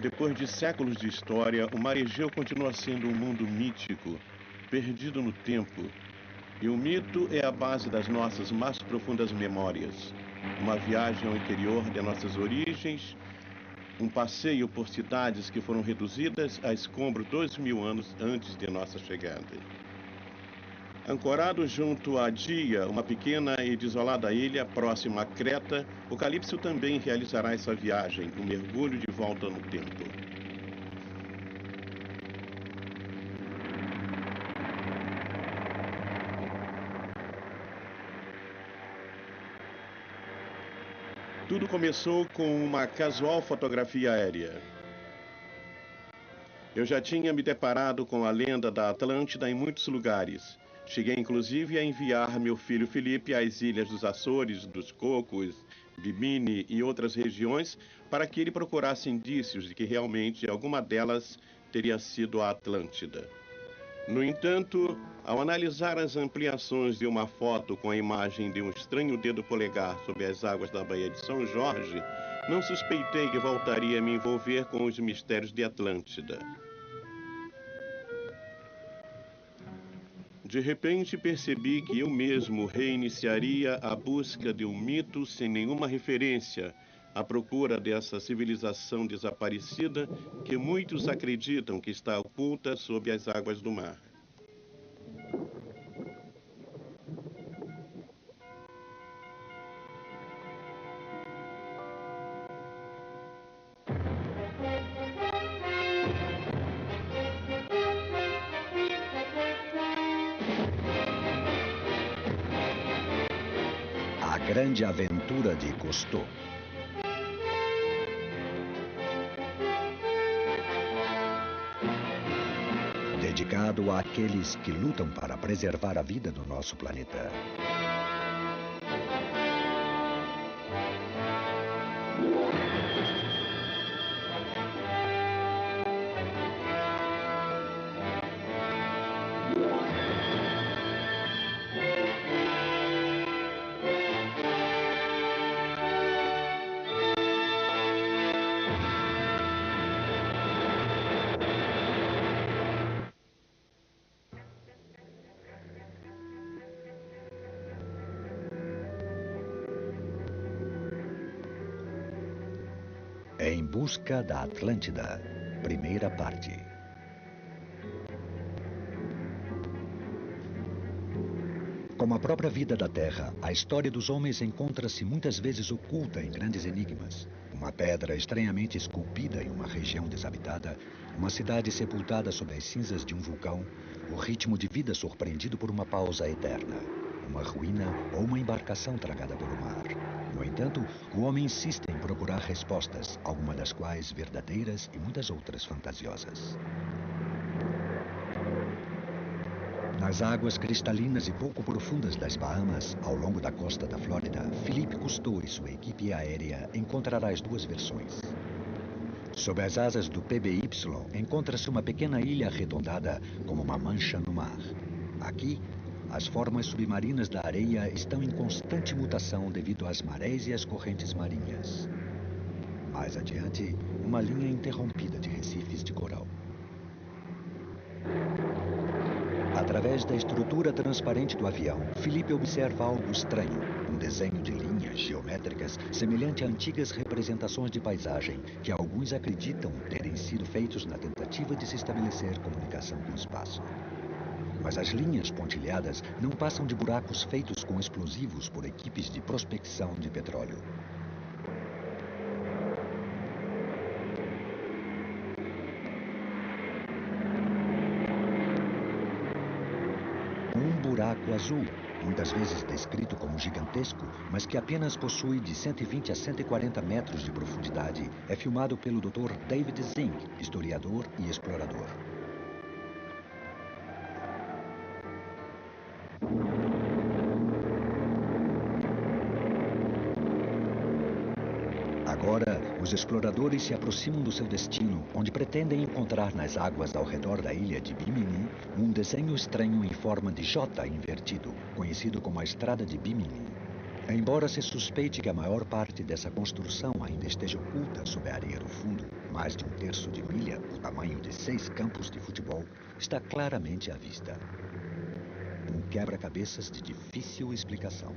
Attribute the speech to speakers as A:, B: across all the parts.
A: Depois de séculos de história, o Mar Egeu continua sendo um mundo mítico, perdido no tempo. E o mito é a base das nossas mais profundas memórias. Uma viagem ao interior de nossas origens, um passeio por cidades que foram reduzidas a escombro 2000 anos antes de nossa chegada. Ancorado junto a Dia, uma pequena e desolada ilha próxima a Creta, o Calypso também realizará essa viagem, um mergulho de volta no tempo. Tudo começou com uma casual fotografia aérea. Eu já tinha me deparado com a lenda da Atlântida em muitos lugares. Cheguei inclusive a enviar meu filho Felipe às ilhas dos Açores, dos Cocos, Bimini e outras regiões para que ele procurasse indícios de que realmente alguma delas teria sido a Atlântida. No entanto, ao analisar as ampliações de uma foto com a imagem de um estranho dedo polegar sobre as águas da Baía de São Jorge, não suspeitei que voltaria a me envolver com os mistérios de Atlântida. De repente percebi que eu mesmo reiniciaria a busca de um mito sem nenhuma referência, à procura dessa civilização desaparecida que muitos acreditam que está oculta sob as águas do mar.
B: A Grande Aventura de Cousteau. Dedicado àqueles que lutam para preservar a vida no nosso planeta. Em Busca da Atlântida, primeira parte. Como a própria vida da Terra, a história dos homens encontra-se muitas vezes oculta em grandes enigmas. Uma pedra estranhamente esculpida em uma região desabitada, uma cidade sepultada sob as cinzas de um vulcão, o ritmo de vida surpreendido por uma pausa eterna, uma ruína ou uma embarcação tragada pelo mar. No entanto, o homem insiste em procurar respostas, algumas das quais verdadeiras e muitas outras fantasiosas. Nas águas cristalinas e pouco profundas das Bahamas, ao longo da costa da Flórida, Philippe Cousteau e sua equipe aérea encontrará as duas versões. Sob as asas do PBY, encontra-se uma pequena ilha arredondada como uma mancha no mar. Aqui, as formas submarinas da areia estão em constante mutação devido às marés e às correntes marinhas. Mais adiante, uma linha interrompida de recifes de coral. Através da estrutura transparente do avião, Felipe observa algo estranho. Um desenho de linhas geométricas semelhante a antigas representações de paisagem que alguns acreditam terem sido feitos na tentativa de se estabelecer comunicação com o espaço. Mas as linhas pontilhadas não passam de buracos feitos com explosivos por equipes de prospecção de petróleo. Um buraco azul, muitas vezes descrito como gigantesco, mas que apenas possui de 120 a 140 metros de profundidade, é filmado pelo Dr. David Zink, historiador e explorador. Agora, os exploradores se aproximam do seu destino, onde pretendem encontrar nas águas ao redor da ilha de Bimini um desenho estranho em forma de J invertido, conhecido como a Estrada de Bimini. Embora se suspeite que a maior parte dessa construção ainda esteja oculta sob a areia do fundo, mais de um terço de milha, o tamanho de 6 campos de futebol, está claramente à vista. Um quebra-cabeças de difícil explicação.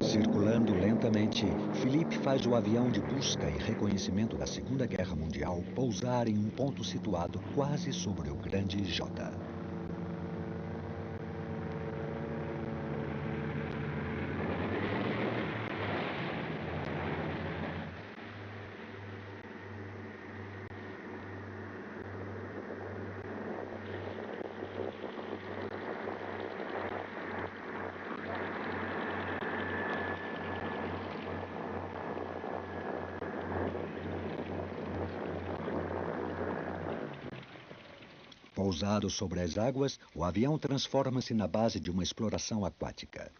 B: Circulando lentamente, Philippe faz o avião de busca e reconhecimento da Segunda Guerra Mundial pousar em um ponto situado quase sobre o Grande J. Pousado sobre as águas, o avião transforma-se na base de uma exploração aquática.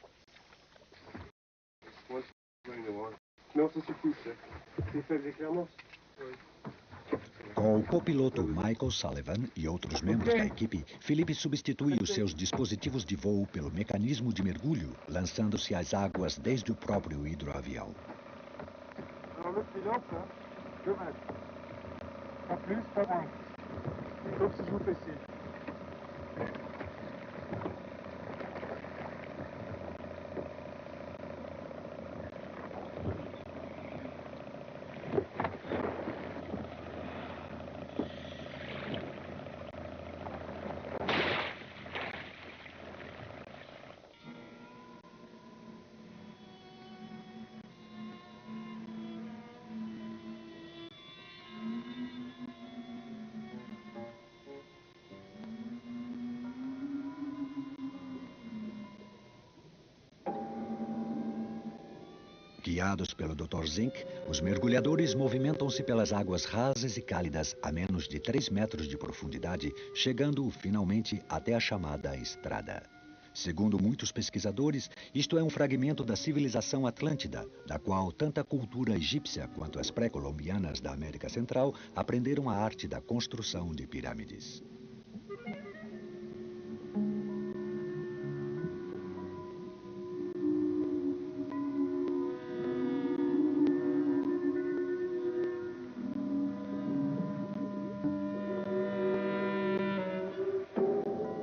B: Com o copiloto Michael Sullivan e outros membros da equipe, Philippe substitui os seus dispositivos de voo pelo mecanismo de mergulho, lançando-se às águas desde o próprio hidroavião. Guiados pelo Dr. Zink, os mergulhadores movimentam-se pelas águas rasas e cálidas a menos de 3 metros de profundidade, chegando finalmente até a chamada estrada. Segundo muitos pesquisadores, isto é um fragmento da civilização atlântida, da qual tanto a cultura egípcia quanto as pré-colombianas da América Central aprenderam a arte da construção de pirâmides.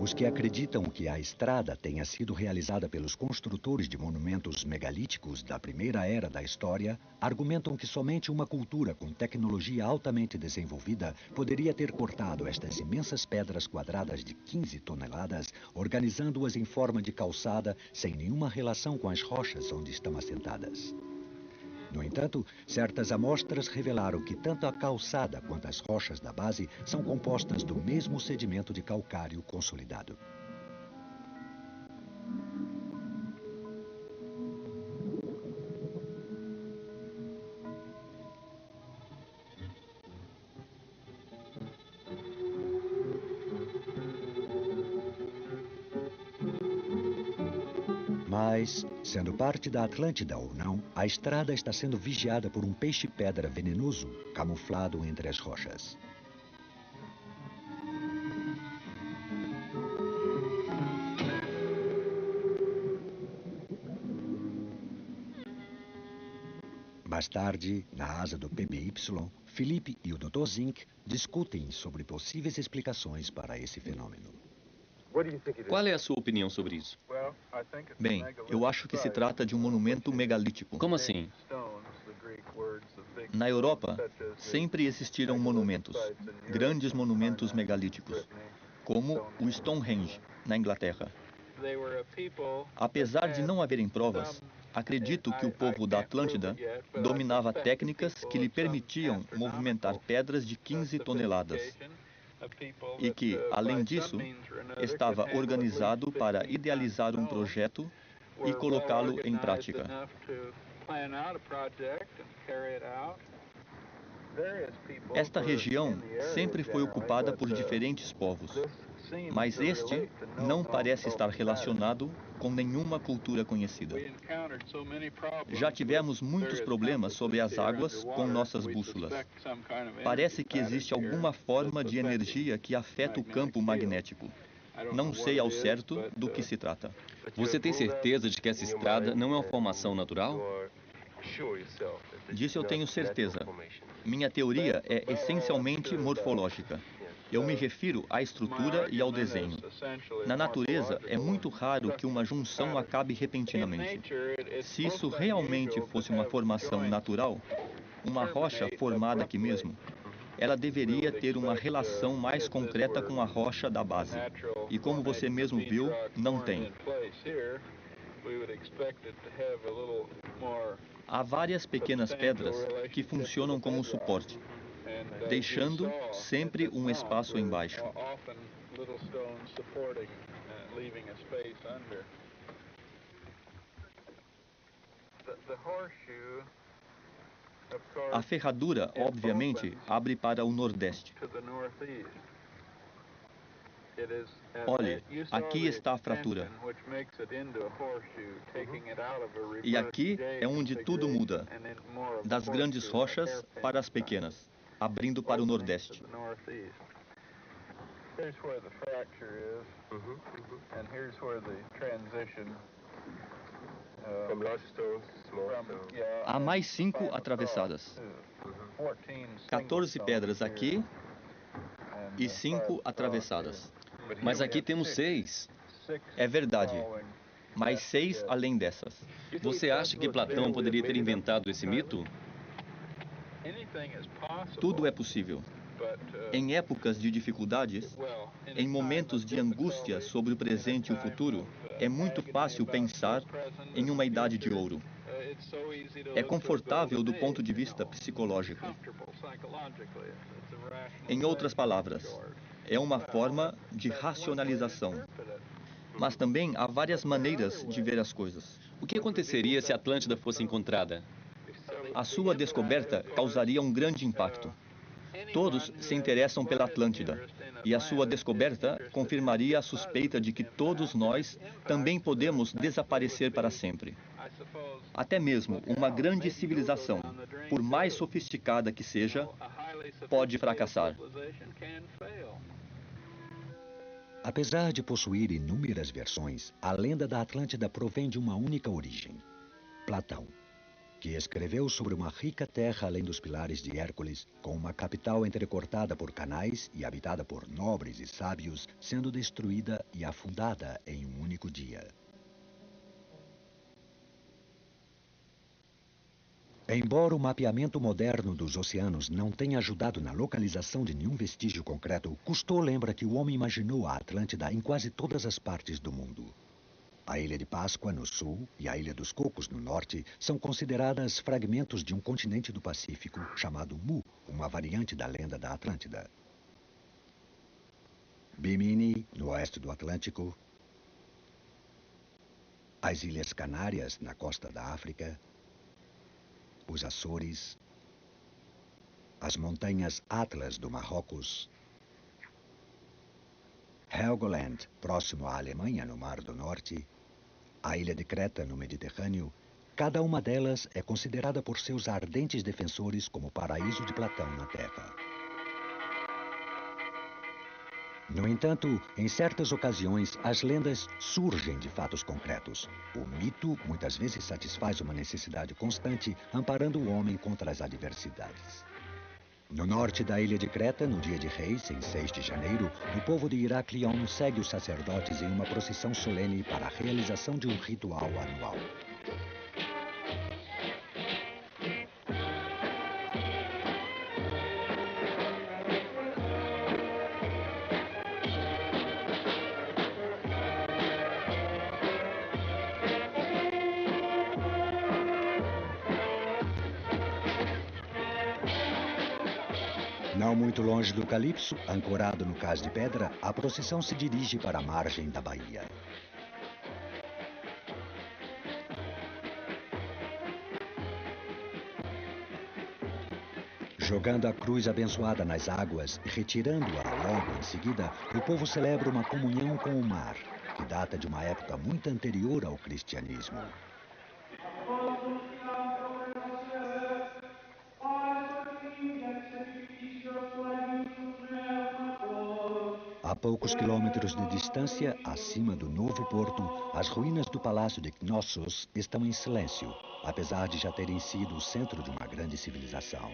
B: Os que acreditam que a estrada tenha sido realizada pelos construtores de monumentos megalíticos da primeira era da história argumentam que somente uma cultura com tecnologia altamente desenvolvida poderia ter cortado estas imensas pedras quadradas de 15 toneladas, organizando-as em forma de calçada sem nenhuma relação com as rochas onde estão assentadas. No entanto, certas amostras revelaram que tanto a calçada quanto as rochas da base são compostas do mesmo sedimento de calcário consolidado. Mas, sendo parte da Atlântida ou não, a estrada está sendo vigiada por um peixe-pedra venenoso, camuflado entre as rochas. Mais tarde, na asa do PBY, Philippe e o Dr. Zink discutem sobre possíveis explicações para esse fenômeno.
C: Qual é a sua opinião sobre isso?
D: Bem, eu acho que se trata de um monumento megalítico.
C: Como assim?
D: Na Europa, sempre existiram monumentos, grandes monumentos megalíticos, como o Stonehenge, na Inglaterra. Apesar de não haverem provas, acredito que o povo da Atlântida dominava técnicas que lhe permitiam movimentar pedras de 15 toneladas. E que, além disso, estava organizado para idealizar um projeto e colocá-lo em prática. Esta região sempre foi ocupada por diferentes povos. mas este não parece estar relacionado com nenhuma cultura conhecida. Já tivemos muitos problemas sobre as águas com nossas bússolas. Parece que existe alguma forma de energia que afeta o campo magnético. Não sei ao certo do que se trata.
C: Você tem certeza de que essa estrada não é uma formação natural?
D: Disso eu tenho certeza. Minha teoria é essencialmente morfológica. Eu me refiro à estrutura e ao desenho. Na natureza, é muito raro que uma junção acabe repentinamente. Se isso realmente fosse uma formação natural, uma rocha formada aqui mesmo, ela deveria ter uma relação mais concreta com a rocha da base. E como você mesmo viu, não tem. Há várias pequenas pedras que funcionam como suporte, deixando sempre um espaço embaixo. A ferradura, obviamente, abre para o nordeste. Olhe, aqui está a fratura. E aqui é onde tudo muda, das grandes rochas para as pequenas, abrindo para o nordeste. Há mais 5 atravessadas. 14 pedras aqui e 5 atravessadas.
C: Mas aqui temos 6.
D: É verdade, mas 6 além dessas.
C: Você acha que Platão poderia ter inventado esse mito?
D: Tudo é possível. Em épocas de dificuldades, em momentos de angústia sobre o presente e o futuro, é muito fácil pensar em uma idade de ouro. É confortável do ponto de vista psicológico. Em outras palavras, é uma forma de racionalização. Mas também há várias maneiras de ver as coisas.
C: O que aconteceria se a Atlântida fosse encontrada?
D: A sua descoberta causaria um grande impacto. Todos se interessam pela Atlântida, e a sua descoberta confirmaria a suspeita de que todos nós também podemos desaparecer para sempre. Até mesmo uma grande civilização, por mais sofisticada que seja, pode fracassar.
B: Apesar de possuir inúmeras versões, a lenda da Atlântida provém de uma única origem: Platão, que escreveu sobre uma rica terra além dos pilares de Hércules, com uma capital entrecortada por canais e habitada por nobres e sábios, sendo destruída e afundada em um único dia. Embora o mapeamento moderno dos oceanos não tenha ajudado na localização de nenhum vestígio concreto, Cousteau lembra que o homem imaginou a Atlântida em quase todas as partes do mundo. A Ilha de Páscoa, no sul, e a Ilha dos Cocos, no norte, são consideradas fragmentos de um continente do Pacífico chamado Mu, uma variante da lenda da Atlântida. Bimini, no oeste do Atlântico, as Ilhas Canárias, na costa da África, os Açores, as montanhas Atlas do Marrocos, Helgoland, próximo à Alemanha, no Mar do Norte, a ilha de Creta, no Mediterrâneo, cada uma delas é considerada por seus ardentes defensores como o paraíso de Platão na Terra. No entanto, em certas ocasiões, as lendas surgem de fatos concretos. O mito muitas vezes satisfaz uma necessidade constante, amparando o homem contra as adversidades. No norte da ilha de Creta, no dia de Reis, em 6 de janeiro, o povo de Heraclion segue os sacerdotes em uma procissão solene para a realização de um ritual anual. Não muito longe do Calipso, ancorado no cais de pedra, a procissão se dirige para a margem da baía. Jogando a cruz abençoada nas águas e retirando-a logo em seguida, o povo celebra uma comunhão com o mar, que data de uma época muito anterior ao cristianismo. A poucos quilômetros de distância, acima do novo porto, as ruínas do palácio de Knossos estão em silêncio, apesar de já terem sido o centro de uma grande civilização.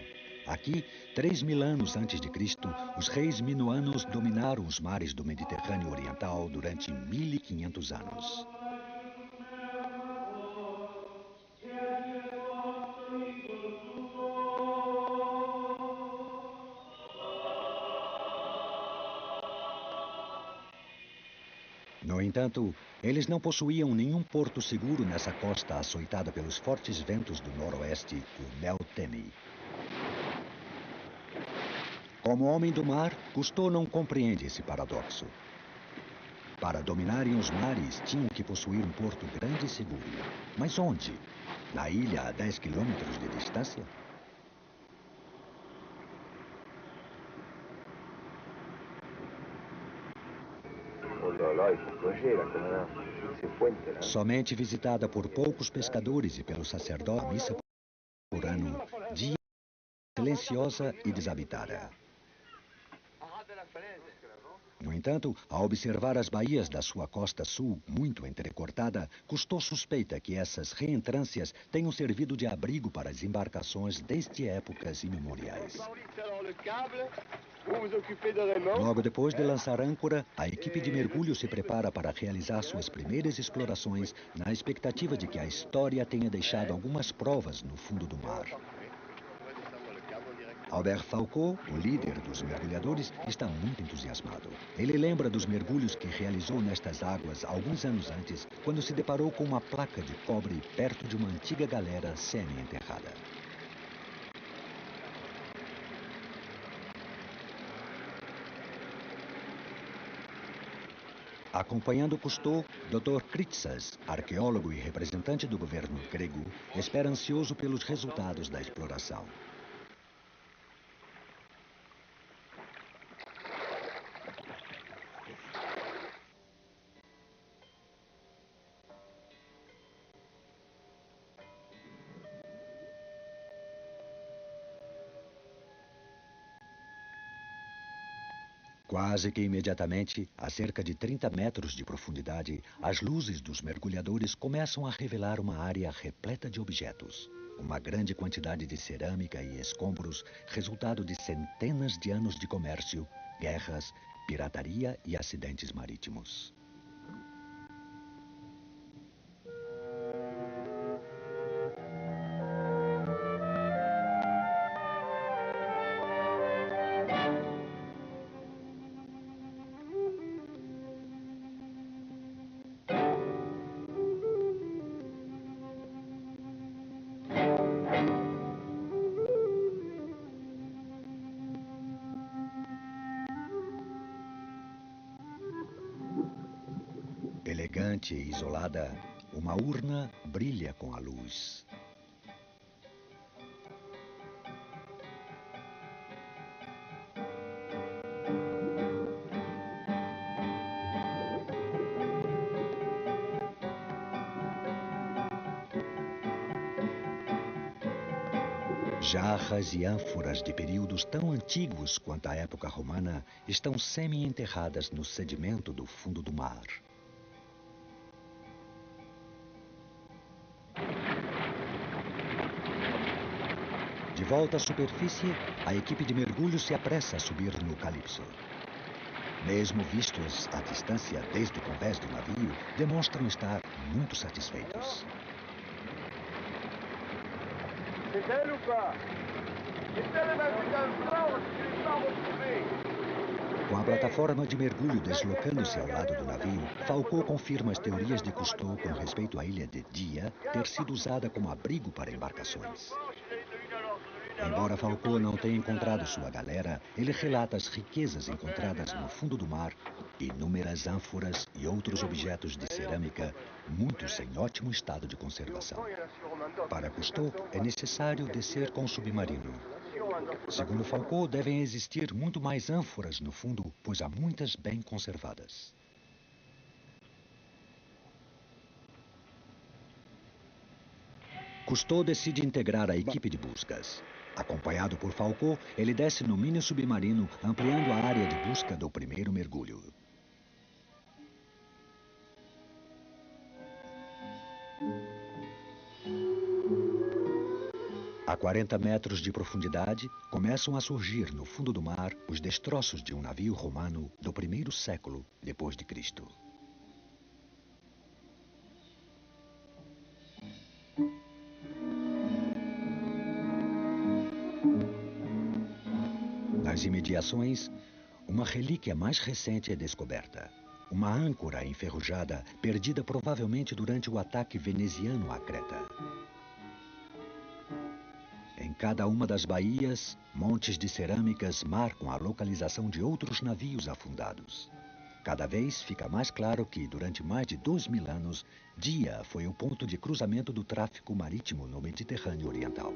B: Aqui, 3.000 anos antes de Cristo, os reis minoanos dominaram os mares do Mediterrâneo Oriental durante 1.500 anos. No entanto, eles não possuíam nenhum porto seguro nessa costa açoitada pelos fortes ventos do noroeste, o Meltemi. Como homem do mar, Cousteau não compreende esse paradoxo. Para dominarem os mares, tinham que possuir um porto grande e seguro. Mas onde? Na ilha a 10 quilômetros de distância? Somente visitada por poucos pescadores e pelos sacerdotes, missa por ano, dia silenciosa e desabitada. No entanto, ao observar as baías da sua costa sul, muito entrecortada, Cousteau suspeita que essas reentrâncias tenham servido de abrigo para as embarcações desde épocas imemoriais. Logo depois de lançar âncora, a equipe de mergulho se prepara para realizar suas primeiras explorações, na expectativa de que a história tenha deixado algumas provas no fundo do mar. Albert Falcó, o líder dos mergulhadores, está muito entusiasmado. Ele lembra dos mergulhos que realizou nestas águas alguns anos antes, quando se deparou com uma placa de cobre perto de uma antiga galera semi-enterrada. Acompanhando Cousteau, Dr. Kritsas, arqueólogo e representante do governo grego, espera ansioso pelos resultados da exploração. Quase que imediatamente, a cerca de 30 metros de profundidade, as luzes dos mergulhadores começam a revelar uma área repleta de objetos. Uma grande quantidade de cerâmica e escombros, resultado de centenas de anos de comércio, guerras, pirataria e acidentes marítimos. Elegante e isolada, uma urna brilha com a luz. Jarras e ânforas de períodos tão antigos quanto a época romana estão semi-enterradas no sedimento do fundo do mar. De volta à superfície, a equipe de mergulho se apressa a subir no Calypso. Mesmo vistos à distância desde o convés do navio, demonstram estar muito satisfeitos. Com a plataforma de mergulho deslocando-se ao lado do navio, Falcó confirma as teorias de Cousteau com respeito à ilha de Dia ter sido usada como abrigo para embarcações. Embora Falcó não tenha encontrado sua galera, ele relata as riquezas encontradas no fundo do mar, inúmeras ânforas e outros objetos de cerâmica, muitos em ótimo estado de conservação. Para Cousteau, é necessário descer com o submarino. Segundo Foucault, devem existir muito mais ânforas no fundo, pois há muitas bem conservadas. Cousteau decide integrar a equipe de buscas. Acompanhado por Foucault, ele desce no mini submarino, ampliando a área de busca do primeiro mergulho. A 40 metros de profundidade, começam a surgir no fundo do mar os destroços de um navio romano do primeiro século depois de Cristo. Nas imediações, uma relíquia mais recente é descoberta. Uma âncora enferrujada, perdida provavelmente durante o ataque veneziano à Creta. Em cada uma das baías, montes de cerâmicas marcam a localização de outros navios afundados. Cada vez fica mais claro que, durante mais de 2000 anos, Dia foi o ponto de cruzamento do tráfico marítimo no Mediterrâneo Oriental.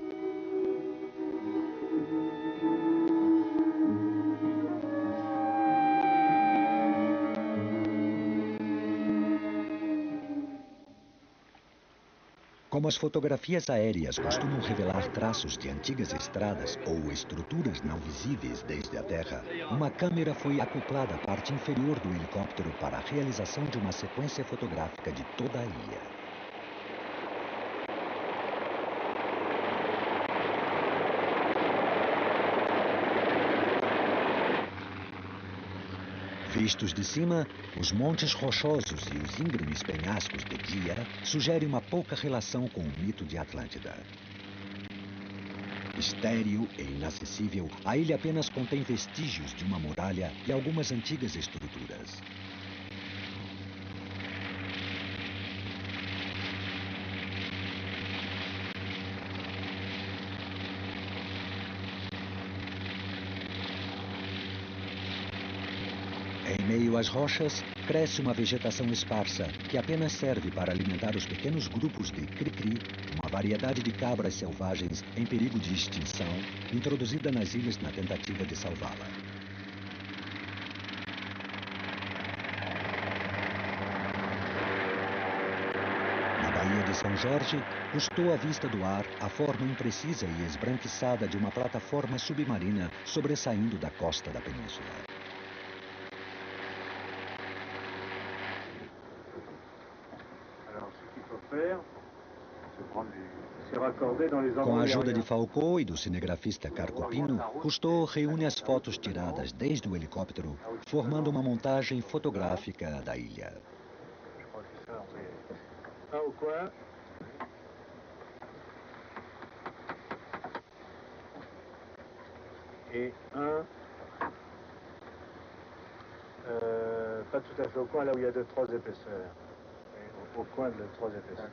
B: Como as fotografias aéreas costumam revelar traços de antigas estradas ou estruturas não visíveis desde a Terra, uma câmera foi acoplada à parte inferior do helicóptero para a realização de uma sequência fotográfica de toda a ilha. Vistos de cima, os montes rochosos e os íngremes penhascos de Dia sugerem uma pouca relação com o mito de Atlântida. Estéril e inacessível, a ilha apenas contém vestígios de uma muralha e algumas antigas estruturas. Em meio às rochas, cresce uma vegetação esparsa, que apenas serve para alimentar os pequenos grupos de cri-cri, uma variedade de cabras selvagens em perigo de extinção, introduzida nas ilhas na tentativa de salvá-la. Na Baía de São Jorge, custou à vista do ar a forma imprecisa e esbranquiçada de uma plataforma submarina sobressaindo da costa da península. Com a ajuda de Foucault e do cinegrafista Carcopino, Cousteau reúne as fotos tiradas desde o helicóptero, formando uma montagem fotográfica da ilha.
E: Pas tout à fait au coin, là où il y a 2-3 épaisseurs. Au coin de 3 épaisseurs.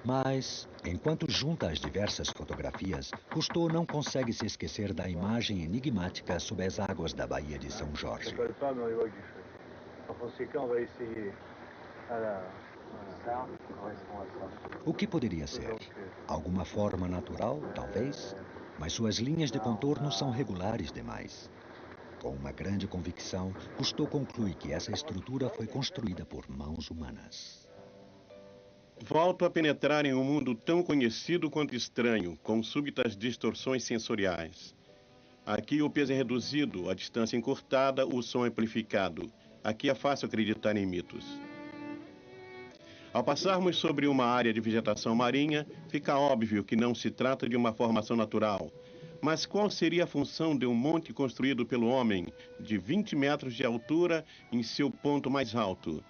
B: Mas, enquanto junta as diversas fotografias, Cousteau não consegue se esquecer da imagem enigmática sob as águas da Baía de São Jorge. O que poderia ser? Alguma forma natural, talvez? Mas suas linhas de contorno são regulares demais. Com uma grande convicção, Cousteau conclui que essa estrutura foi construída por mãos humanas.
A: Volto a penetrar em um mundo tão conhecido quanto estranho, com súbitas distorções sensoriais. Aqui o peso é reduzido, a distância encurtada, o som amplificado. Aqui é fácil acreditar em mitos. Ao passarmos sobre uma área de vegetação marinha, fica óbvio que não se trata de uma formação natural. Mas qual seria a função de um monte construído pelo homem, de 20 metros de altura, em seu ponto mais alto?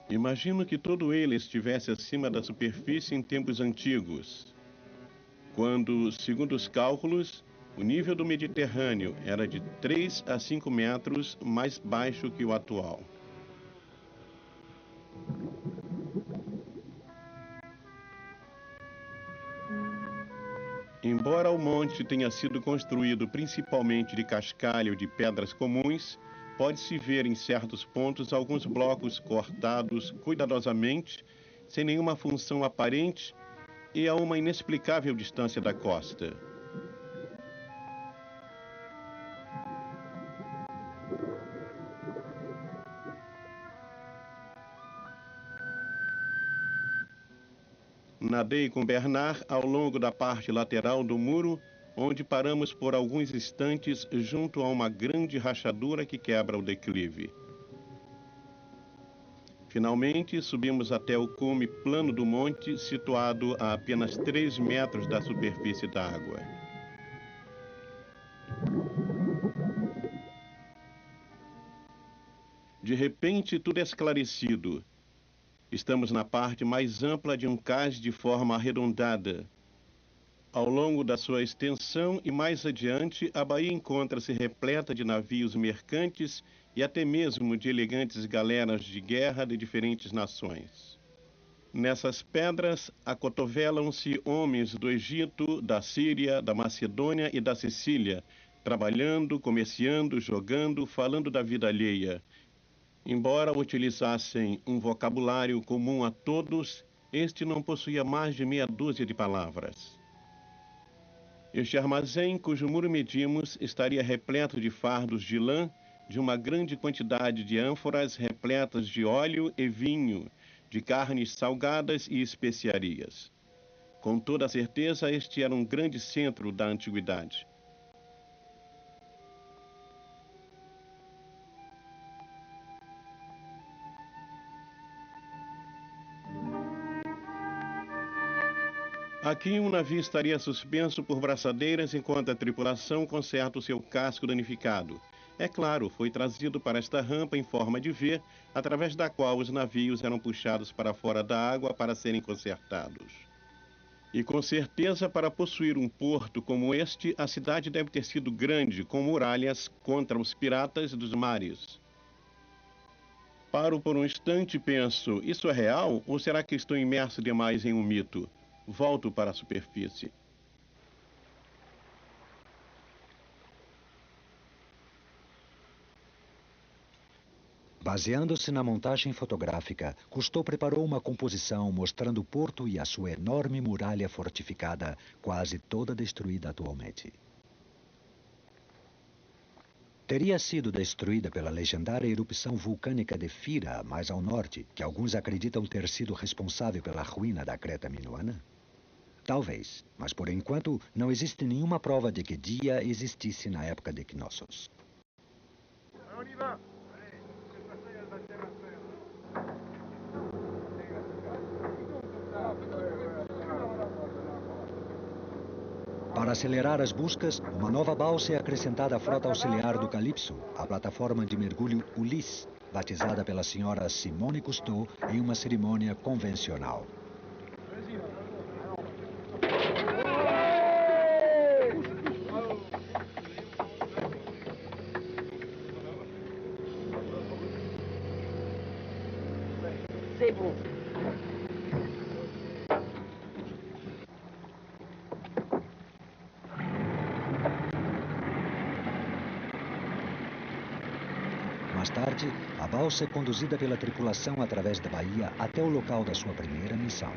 A: Imagino que todo ele estivesse acima da superfície em tempos antigos, quando, segundo os cálculos, o nível do Mediterrâneo era de 3 a 5 metros mais baixo que o atual. Embora o monte tenha sido construído principalmente de cascalho de pedras comuns, pode-se ver em certos pontos alguns blocos cortados cuidadosamente, sem nenhuma função aparente, e a uma inexplicável distância da costa. Nadei com Bernard ao longo da parte lateral do muro, onde paramos por alguns instantes junto a uma grande rachadura que quebra o declive. Finalmente, subimos até o cume plano do monte, situado a apenas 3 metros da superfície da água. De repente, tudo é esclarecido. Estamos na parte mais ampla de um cais de forma arredondada. Ao longo da sua extensão e mais adiante, a baía encontra-se repleta de navios mercantes e até mesmo de elegantes galeras de guerra de diferentes nações. Nessas pedras acotovelam-se homens do Egito, da Síria, da Macedônia e da Sicília, trabalhando, comerciando, jogando, falando da vida alheia. Embora utilizassem um vocabulário comum a todos, este não possuía mais de meia dúzia de palavras. Este armazém, cujo muro medimos, estaria repleto de fardos de lã, de uma grande quantidade de ânforas repletas de óleo e vinho, de carnes salgadas e especiarias. Com toda certeza, este era um grande centro da antiguidade. Aqui um navio estaria suspenso por braçadeiras enquanto a tripulação conserta o seu casco danificado. É claro, foi trazido para esta rampa em forma de V, através da qual os navios eram puxados para fora da água para serem consertados. E com certeza, para possuir um porto como este, a cidade deve ter sido grande, com muralhas contra os piratas dos mares. Paro por um instante e penso, isso é real ou será que estou imerso demais em um mito? Volto para a superfície.
B: Baseando-se na montagem fotográfica, Cousteau preparou uma composição mostrando o porto e a sua enorme muralha fortificada, quase toda destruída atualmente. Teria sido destruída pela legendária erupção vulcânica de Fira, mais ao norte, que alguns acreditam ter sido responsável pela ruína da Creta Minoana? Talvez, mas por enquanto não existe nenhuma prova de que Dia existisse na época de Knossos. Para acelerar as buscas, uma nova balsa é acrescentada à frota auxiliar do Calypso, a plataforma de mergulho Ulysse, batizada pela senhora Simone Cousteau em uma cerimônia convencional.
F: C'est bon.
B: Mais tarde, a balsa é conduzida pela tripulação através da baía até o local da sua primeira missão.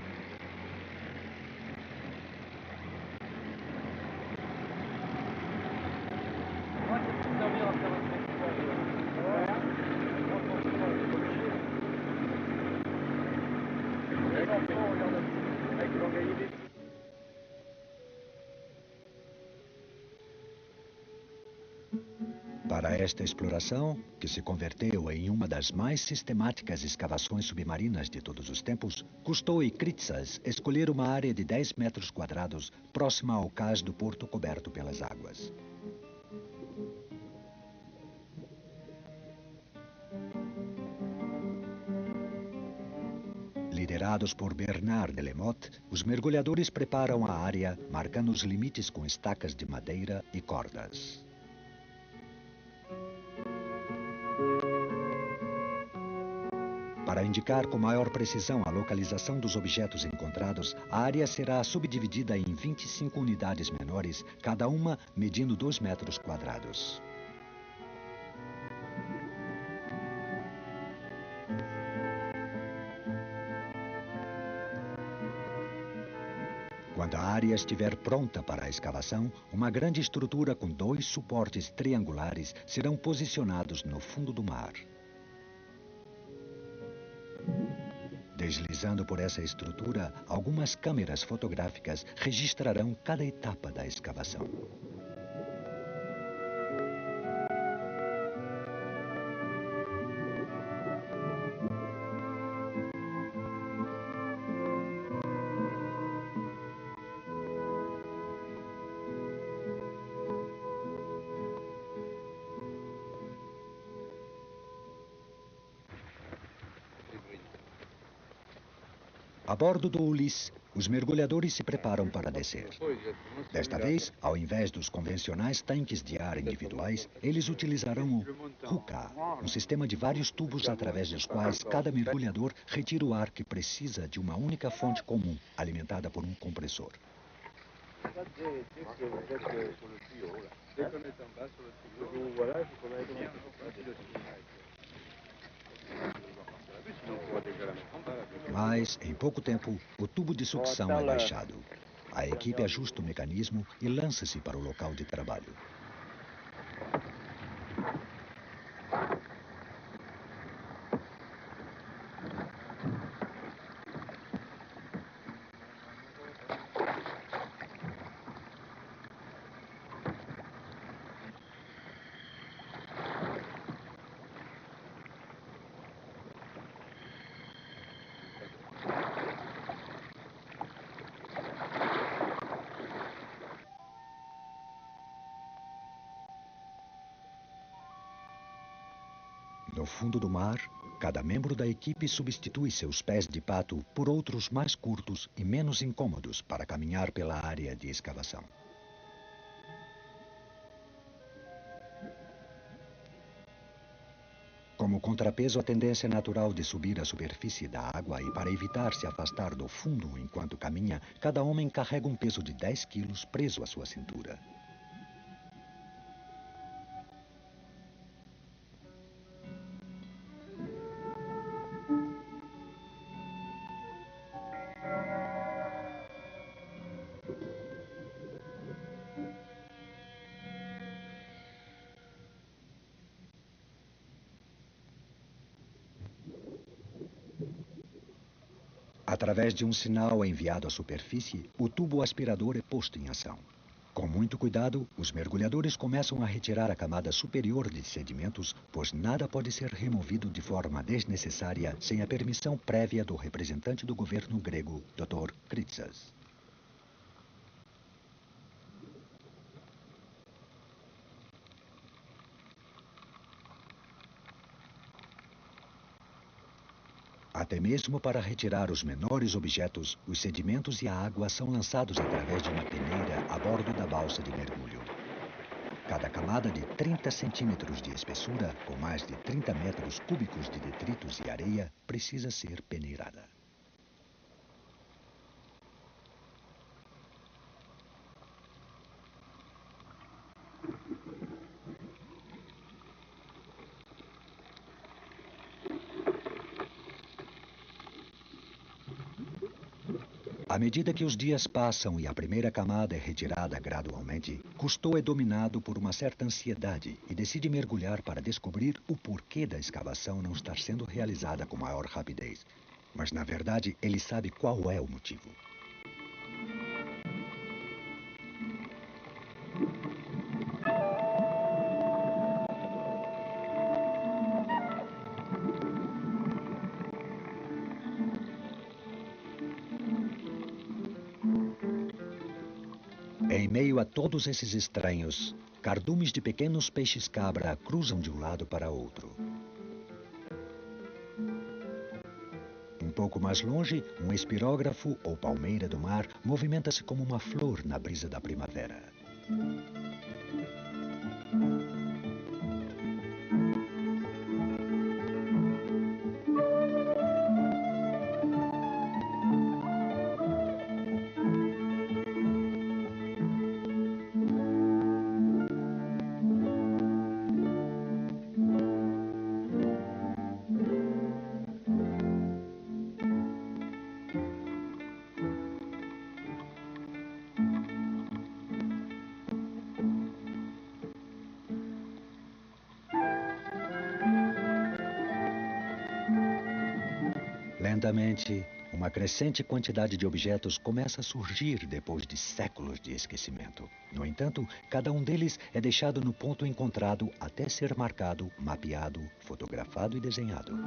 B: Para esta exploração, que se converteu em uma das mais sistemáticas escavações submarinas de todos os tempos, Cousteau e Kritsos escolheram uma área de 10 metros quadrados próxima ao cais do porto coberto pelas águas. Liderados por Bernard Delemotte, os mergulhadores preparam a área, marcando os limites com estacas de madeira e cordas. Para indicar com maior precisão a localização dos objetos encontrados, a área será subdividida em 25 unidades menores, cada uma medindo 2 metros quadrados. Quando a área estiver pronta para a escavação, uma grande estrutura com 2 suportes triangulares serão posicionados no fundo do mar. Deslizando por essa estrutura, algumas câmeras fotográficas registrarão cada etapa da escavação. A bordo do Ulysse, os mergulhadores se preparam para descer. Desta vez, ao invés dos convencionais tanques de ar individuais, eles utilizarão o Hookah, um sistema de vários tubos através dos quais cada mergulhador retira o ar que precisa de uma única fonte comum, alimentada por um compressor. Mas, em pouco tempo, o tubo de sucção é baixado. A equipe ajusta o mecanismo e lança-se para o local de trabalho. No fundo do mar, cada membro da equipe substitui seus pés de pato por outros mais curtos e menos incômodos para caminhar pela área de escavação. Como contrapeso à tendência natural de subir à superfície da água e para evitar se afastar do fundo enquanto caminha, cada homem carrega um peso de 10 quilos preso à sua cintura. Através de um sinal enviado à superfície, o tubo aspirador é posto em ação. Com muito cuidado, os mergulhadores começam a retirar a camada superior de sedimentos, pois nada pode ser removido de forma desnecessária sem a permissão prévia do representante do governo grego, Dr. Kritsos. Até mesmo para retirar os menores objetos, os sedimentos e a água são lançados através de uma peneira a bordo da balsa de mergulho. Cada camada de 30 centímetros de espessura, com mais de 30 metros cúbicos de detritos e areia, precisa ser peneirada. À medida que os dias passam e a primeira camada é retirada gradualmente, Cousteau é dominado por uma certa ansiedade e decide mergulhar para descobrir o porquê da escavação não estar sendo realizada com maior rapidez. Mas, na verdade, ele sabe qual é o motivo. Em meio a todos esses estranhos, cardumes de pequenos peixes-cabra cruzam de um lado para outro. Um pouco mais longe, um espirógrafo ou palmeira do mar movimenta-se como uma flor na brisa da primavera. Inesperadamente, uma crescente quantidade de objetos começa a surgir depois de séculos de esquecimento. No entanto, cada um deles é deixado no ponto encontrado até ser marcado, mapeado, fotografado e desenhado.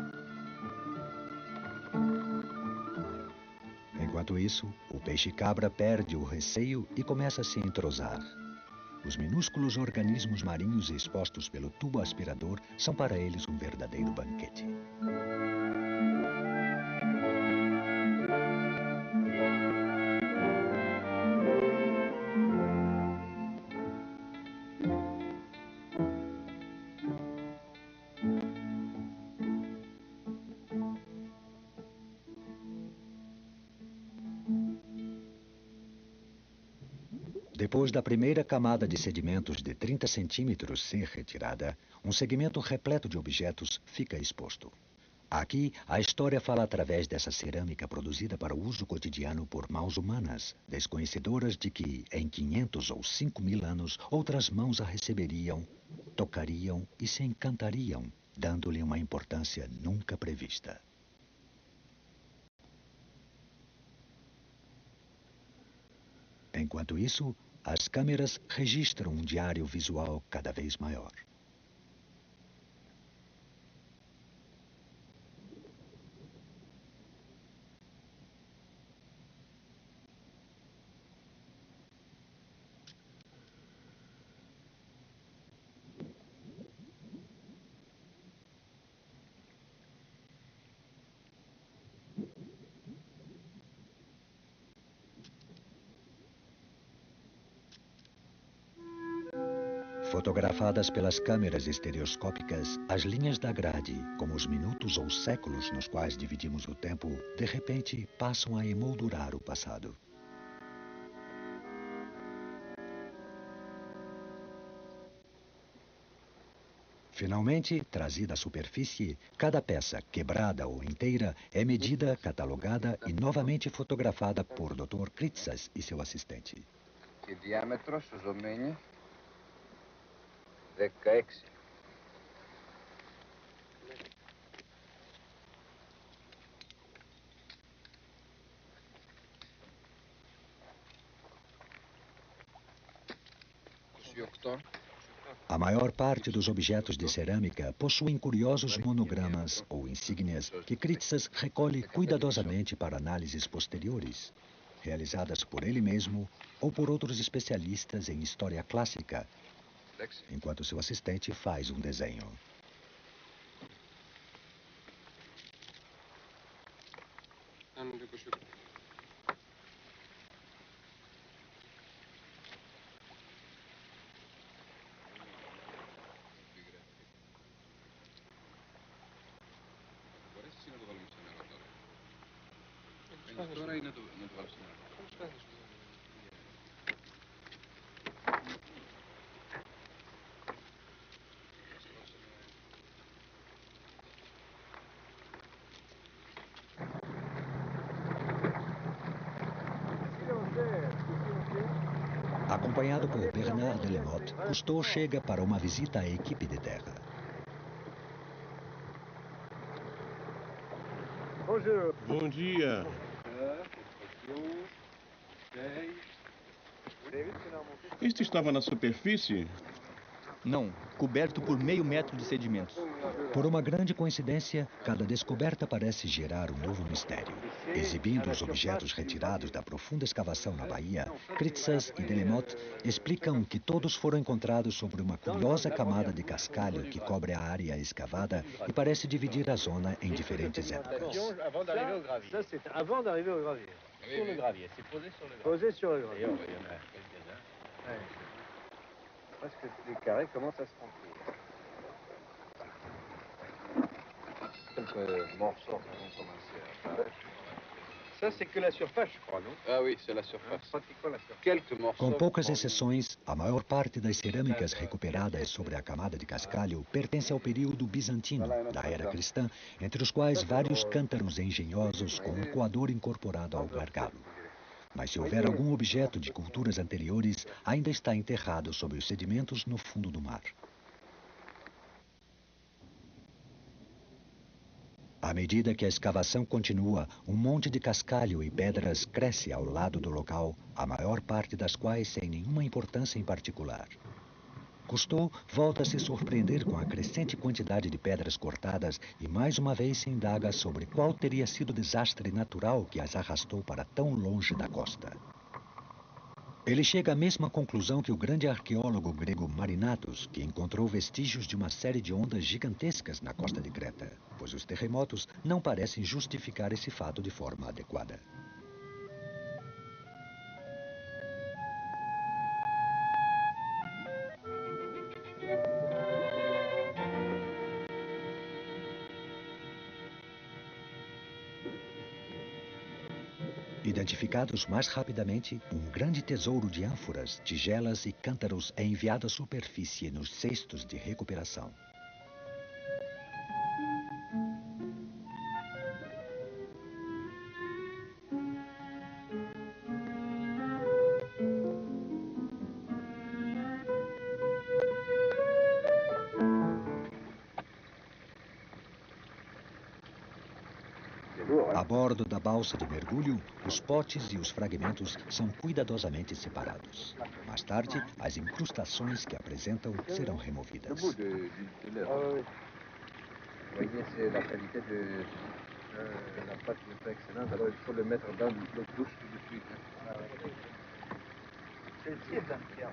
B: Enquanto isso, o peixe-cabra perde o receio e começa a se entrosar. Os minúsculos organismos marinhos expostos pelo tubo aspirador são para eles um verdadeiro banquete. Depois da primeira camada de sedimentos de 30 centímetros ser retirada, um segmento repleto de objetos fica exposto. Aqui, a história fala através dessa cerâmica produzida para o uso cotidiano por mãos humanas, desconhecedoras de que, em 500 ou 5.000 anos, outras mãos a receberiam, tocariam e se encantariam, dando-lhe uma importância nunca prevista. Enquanto isso, as câmeras registram um diário visual cada vez maior. Fotografadas pelas câmeras estereoscópicas, as linhas da grade, como os minutos ou séculos nos quais dividimos o tempo, de repente passam a emoldurar o passado. Finalmente, trazida à superfície, cada peça, quebrada ou inteira, é medida, catalogada e novamente fotografada por Dr. Kritsas e seu assistente.
G: Que diâmetro, mais ou menos? 16.
B: A maior parte dos objetos de cerâmica possuem curiosos monogramas ou insígnias que Kritsas recolhe cuidadosamente para análises posteriores, realizadas por ele mesmo ou por outros especialistas em história clássica, enquanto seu assistente faz um desenho. Acompanhado por Bernard Delemotte, Cousteau chega para uma visita à equipe de terra.
A: Bom dia. Isto estava na superfície?
D: Não, coberto por meio metro de sedimentos.
B: Por uma grande coincidência, cada descoberta parece gerar um novo mistério. Exibindo os objetos retirados da profunda escavação na Bahia, Kritsas e Delemotte explicam que todos foram encontrados sobre uma curiosa camada de cascalho que cobre a área escavada e parece dividir a zona em diferentes épocas.
E: Ça, c'est avant d'arriver au gravier.
F: Sur le gravier, c'est posé sur le gravier.
E: Posé sur le gravier.
F: D'ailleurs, il y en a quelques-uns.
E: Ouais. Parce que les carrés commencent à se remplir.
G: Quelques morceaux qui vont commencer à apparaître.
E: Ça, c'est que la surface, je crois, non?
G: Ah oui, c'est la surface.
E: Pratiquement la surface.
G: Quelques morceaux.
B: Com poucas exceções, a maior parte das cerâmicas recuperadas sobre a camada de cascalho pertence ao período bizantino, da era cristã, entre os quais vários cântaros engenhosos com um coador incorporado ao gargalo. Mas se houver algum objeto de culturas anteriores, ainda está enterrado sob os sedimentos no fundo do mar. À medida que a escavação continua, um monte de cascalho e pedras cresce ao lado do local, a maior parte das quais sem nenhuma importância em particular. Cousteau volta a se surpreender com a crescente quantidade de pedras cortadas e mais uma vez se indaga sobre qual teria sido o desastre natural que as arrastou para tão longe da costa. Ele chega à mesma conclusão que o grande arqueólogo grego Marinatos, que encontrou vestígios de uma série de ondas gigantescas na costa de Creta, pois os terremotos não parecem justificar esse fato de forma adequada. Identificados mais rapidamente, um grande tesouro de ânforas, tigelas e cântaros é enviado à superfície nos cestos de recuperação. A bordo da balsa de mergulho, os potes e os fragmentos são cuidadosamente separados. Mais tarde, as incrustações que apresentam serão removidas.
G: Vous voyez, c'est la qualité de...
E: La pâte n'est pas excellente, alors il faut le mettre dans l'eau douce tout de suite. Celle-ci est en pierre.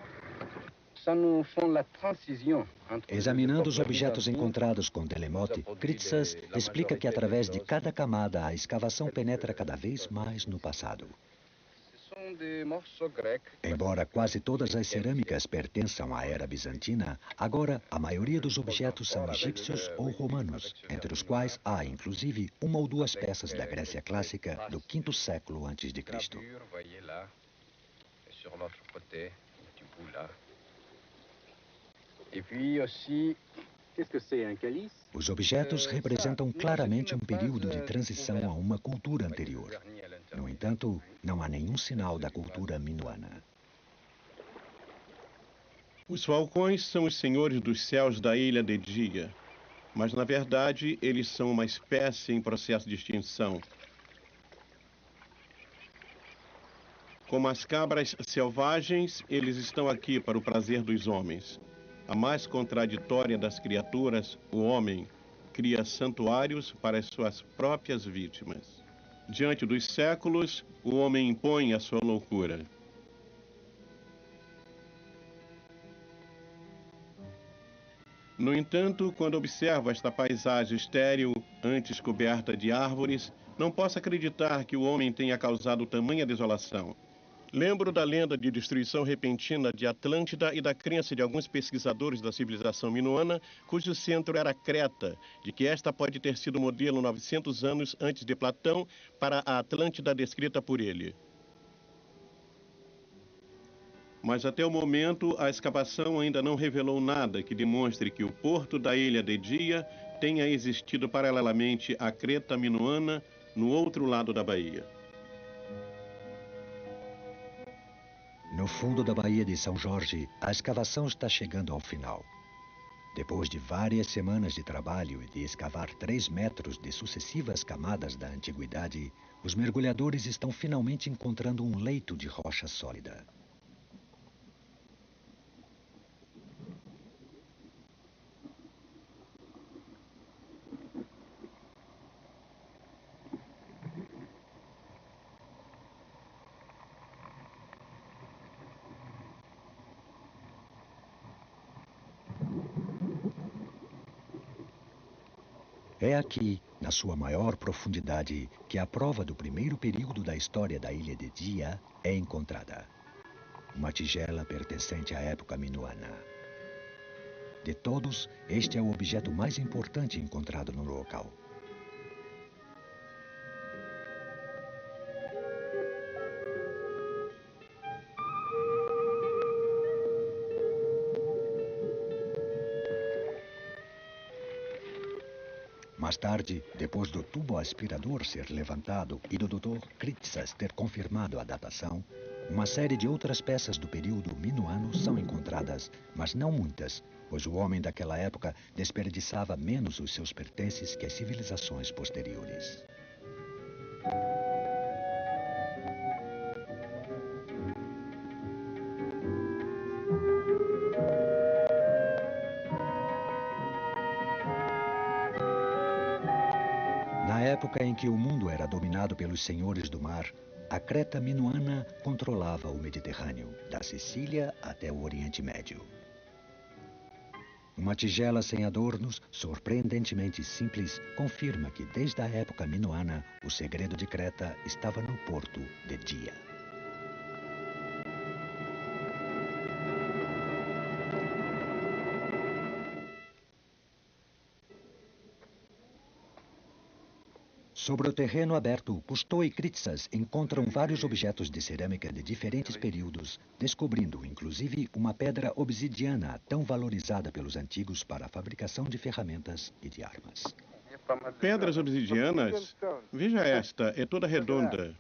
G: Ça nous font la transition entre...
B: Examinando os objetos encontrados com Delemotte, Kritsas explica que através de cada camada a escavação penetra cada vez mais no passado. Embora quase todas as cerâmicas pertençam à era bizantina, agora a maioria dos objetos são egípcios ou romanos, entre os quais há, inclusive, uma ou duas peças da Grécia clássica do V século a.C. Os objetos representam claramente um período de transição a uma cultura anterior. No entanto, não há nenhum sinal da cultura minoana.
A: Os falcões são os senhores dos céus da ilha de Dia, mas na verdade eles são uma espécie em processo de extinção. Como as cabras selvagens, eles estão aqui para o prazer dos homens. A mais contraditória das criaturas, o homem, cria santuários para as suas próprias vítimas. Diante dos séculos, o homem impõe a sua loucura. No entanto, quando observo esta paisagem estéril, antes coberta de árvores, não posso acreditar que o homem tenha causado tamanha desolação. Lembro da lenda de destruição repentina de Atlântida e da crença de alguns pesquisadores da civilização minoana, cujo centro era Creta, de que esta pode ter sido modelo 900 anos antes de Platão para a Atlântida descrita por ele. Mas até o momento, a escavação ainda não revelou nada que demonstre que o porto da ilha de Dia tenha existido paralelamente à Creta minoana no outro lado da baía.
B: No fundo da Baía de São Jorge, a escavação está chegando ao final. Depois de várias semanas de trabalho e de escavar 3 metros de sucessivas camadas da antiguidade, os mergulhadores estão finalmente encontrando um leito de rocha sólida. É aqui, na sua maior profundidade, que a prova do primeiro período da história da ilha de Dia é encontrada. Uma tigela pertencente à época minoana. De todos, este é o objeto mais importante encontrado no local. Mais tarde, depois do tubo aspirador ser levantado e do Dr. Kritsas ter confirmado a datação, uma série de outras peças do período minoano são encontradas, mas não muitas, pois o homem daquela época desperdiçava menos os seus pertences que as civilizações posteriores. Na época em que o mundo era dominado pelos senhores do mar, a Creta minoana controlava o Mediterrâneo, da Sicília até o Oriente Médio. Uma tigela sem adornos, surpreendentemente simples, confirma que desde a época minoana, o segredo de Creta estava no porto de Dia. Sobre o terreno aberto, Cousteau e Kritsas encontram vários objetos de cerâmica de diferentes períodos, descobrindo, inclusive, uma pedra obsidiana tão valorizada pelos antigos para a fabricação de ferramentas e de armas.
A: Pedras obsidianas? Veja esta, é toda redonda.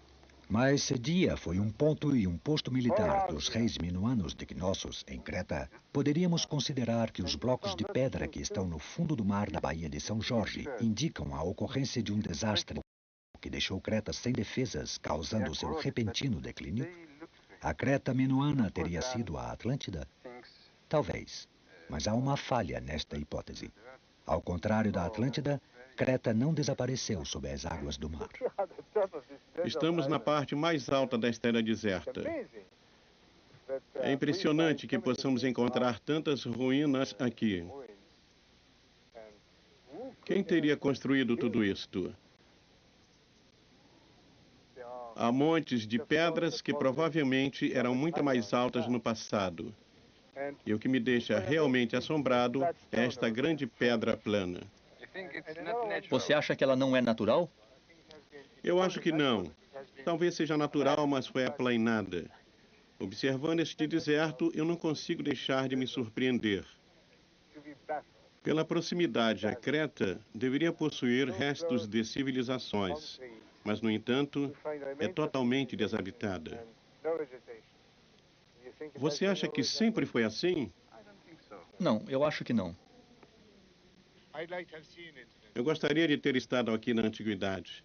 B: Mas se Dia foi um ponto e um posto militar dos reis minoanos de Knossos, em Creta, poderíamos considerar que os blocos de pedra que estão no fundo do mar da Baía de São Jorge indicam a ocorrência de um desastre que deixou Creta sem defesas, causando seu repentino declínio? A Creta minoana teria sido a Atlântida? Talvez, mas há uma falha nesta hipótese. Ao contrário da Atlântida, Creta não desapareceu sob as águas do mar.
A: Estamos na parte mais alta desta era deserta. É impressionante que possamos encontrar tantas ruínas aqui. Quem teria construído tudo isto? Há montes de pedras que provavelmente eram muito mais altas no passado. E o que me deixa realmente assombrado é esta grande pedra plana.
C: Você acha que ela não é natural?
A: Eu acho que não. Talvez seja natural, mas foi aplainada. Observando este deserto, eu não consigo deixar de me surpreender. Pela proximidade a Creta, deveria possuir restos de civilizações, mas, no entanto, é totalmente desabitada. Você acha que sempre foi assim?
C: Não, eu acho que não.
A: Eu gostaria de ter estado aqui na antiguidade.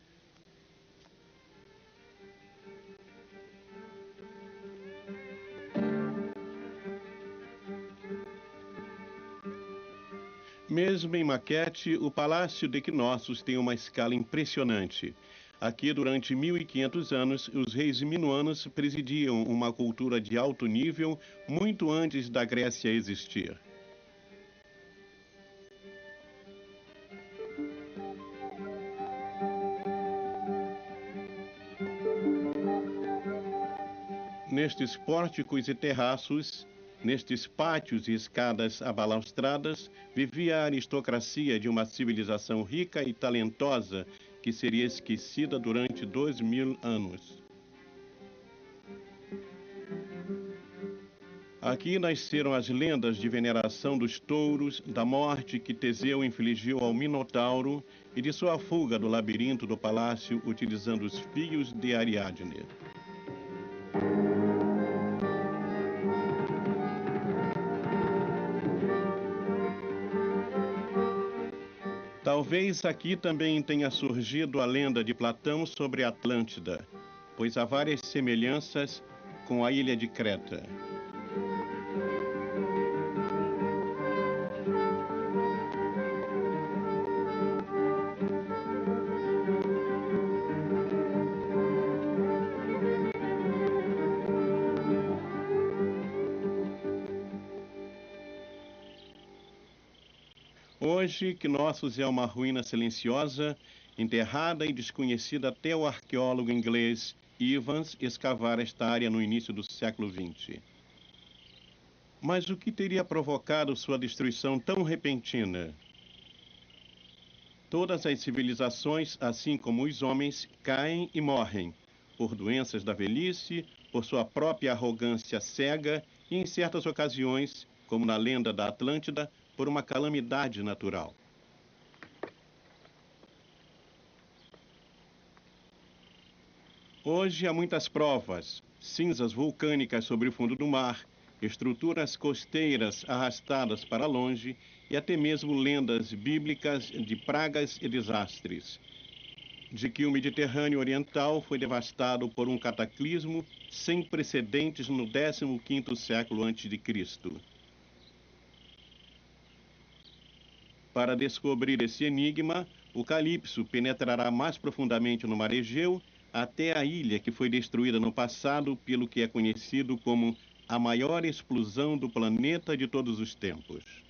A: Mesmo em maquete, o Palácio de Knossos tem uma escala impressionante. Aqui, durante 1500 anos, os reis minoanos presidiam uma cultura de alto nível muito antes da Grécia existir. Nestes pórticos e terraços, nestes pátios e escadas abalaustradas, vivia a aristocracia de uma civilização rica e talentosa que seria esquecida durante 2000 anos. Aqui nasceram as lendas de veneração dos touros, da morte que Teseu infligiu ao Minotauro e de sua fuga do labirinto do palácio utilizando os fios de Ariadne. Talvez aqui também tenha surgido a lenda de Platão sobre a Atlântida, pois há várias semelhanças com a ilha de Creta. Hoje, Knossos é uma ruína silenciosa, enterrada e desconhecida até o arqueólogo inglês Evans escavar esta área no início do século XX. Mas o que teria provocado sua destruição tão repentina? Todas as civilizações, assim como os homens, caem e morrem, por doenças da velhice, por sua própria arrogância cega e, em certas ocasiões, como na lenda da Atlântida, por uma calamidade natural. Hoje há muitas provas, cinzas vulcânicas sobre o fundo do mar, estruturas costeiras arrastadas para longe e até mesmo lendas bíblicas de pragas e desastres, de que o Mediterrâneo Oriental foi devastado por um cataclismo sem precedentes no 15º século a.C. Para descobrir esse enigma, o Calypso penetrará mais profundamente no mar Egeu até a ilha que foi destruída no passado pelo que é conhecido como a maior explosão do planeta de todos os tempos.